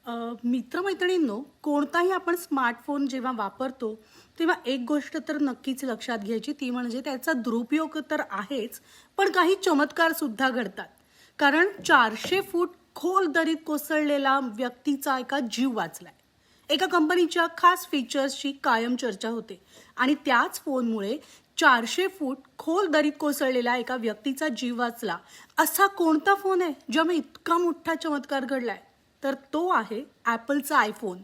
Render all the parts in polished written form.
मित्रमैत्रिणींनो, कोणताही आपण स्मार्टफोन जेव्हा वापरतो, तेव्हा एक गोष्ट तर नक्कीच लक्षात घ्यायची, ती म्हणजे त्याचा दुरुपयोग तर आहेच, पण काही चमत्कारसुद्धा घडतात. कारण 400 फूट खोल दरीत कोसळलेला व्यक्तीचा एका जीव वाचलाय. एका कंपनीच्या खास फीचर्सची कायम चर्चा होते आणि त्याच फोनमुळे 400 फूट खोल दरीत कोसळलेला एका व्यक्तीचा जीव वाचला. असा कोणता फोन आहे ज्यामुळे इतका मोठा चमत्कार घडलाय? तर तो आहे ॲपलचा आयफोन.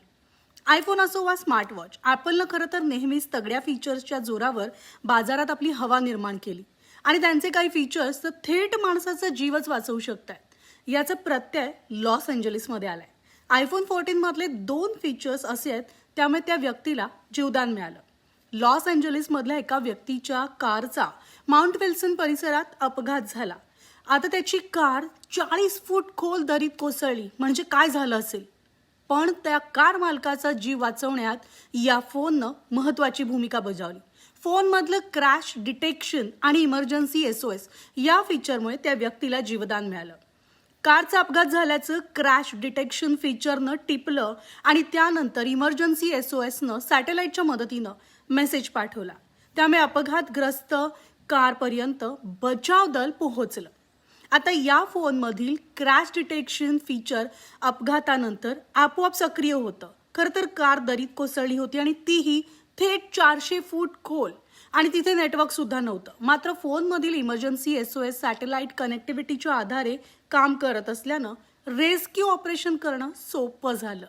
आयफोन असो वा स्मार्ट वॉच, ॲपलनं खरं तर नेहमीच तगड्या फीचर्सच्या जोरावर बाजारात आपली हवा निर्माण केली आणि त्यांचे काही फीचर्स तर थेट माणसाचा जीवच वाचवू शकतात. याचा प्रत्यय लॉस एंजलिसमध्ये आलाय. आयफोन 14 मधले 2 फीचर्स असे आहेत, त्यामुळे त्या व्यक्तीला जीवदान मिळालं. लॉस एंजलिसमधल्या एका व्यक्तीच्या कारचा माउंट विल्सन परिसरात अपघात झाला. आता त्याची कार 40 फूट खोल दरीत कोसळली. म्हणजे काय झालं असेल? पण त्या कार मालकाचा जीव वाचवण्यात या फोननं महत्त्वाची भूमिका बजावली. फोनमधलं क्रॅश डिटेक्शन आणि इमर्जन्सी SOS या फीचरमुळे त्या व्यक्तीला जीवदान मिळालं. कारचा अपघात झाल्याचं क्रॅश डिटेक्शन फीचरनं टिपलं आणि त्यानंतर इमर्जन्सी SOSनं सॅटेलाइटच्या मदतीनं मेसेज पाठवला. त्यामुळे अपघातग्रस्त कारपर्यंत बचाव दल पोहोचलं. आता या फोनमधील क्रॅश डिटेक्शन फीचर अपघातानंतर आपोआप सक्रिय होतं. खरं तर कार दरीत कोसळली होती आणि तीही थेट 400 फूट खोल आणि तिथे नेटवर्क सुद्धा नव्हतं. मात्र फोनमधील इमर्जन्सी SOS सॅटेलाइट कनेक्टिव्हिटीच्या आधारे काम करत असल्यानं रेस्क्यू ऑपरेशन करणं सोपं झालं.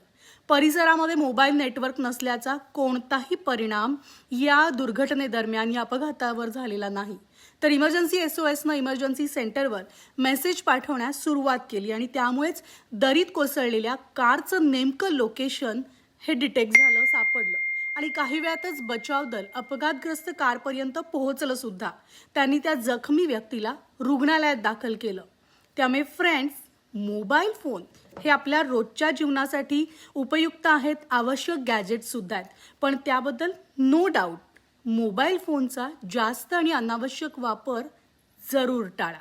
परिसरामध्ये मोबाईल नेटवर्क नसल्याचा कोणताही परिणाम या दुर्घटनेदरम्यान या अपघातावर झालेला नाही. तर इमर्जन्सी SOSनं इमर्जन्सी सेंटरवर मेसेज पाठवण्यास सुरुवात केली आणि त्यामुळेच दरीत कोसळलेल्या कारचं नेमकं लोकेशन हे डिटेक्ट झालं, सापडलं आणि काही वेळातच बचाव दल अपघातग्रस्त कारपर्यंत पोहोचलं सुद्धा. त्यांनी त्या जखमी व्यक्तीला रुग्णालयात दाखल केलं. त्यामुळे फ्रेंड्स, मोबाईल फोन हे आपल्या रोजच्या जीवनासाठी उपयुक्त आहेत, आवश्यक गॅजेट्स सुद्धा आहेत. पण त्याबद्दल नो डाऊट मोबाईल फोनचा जास्त आणि अनावश्यक वापर जरूर टाळा.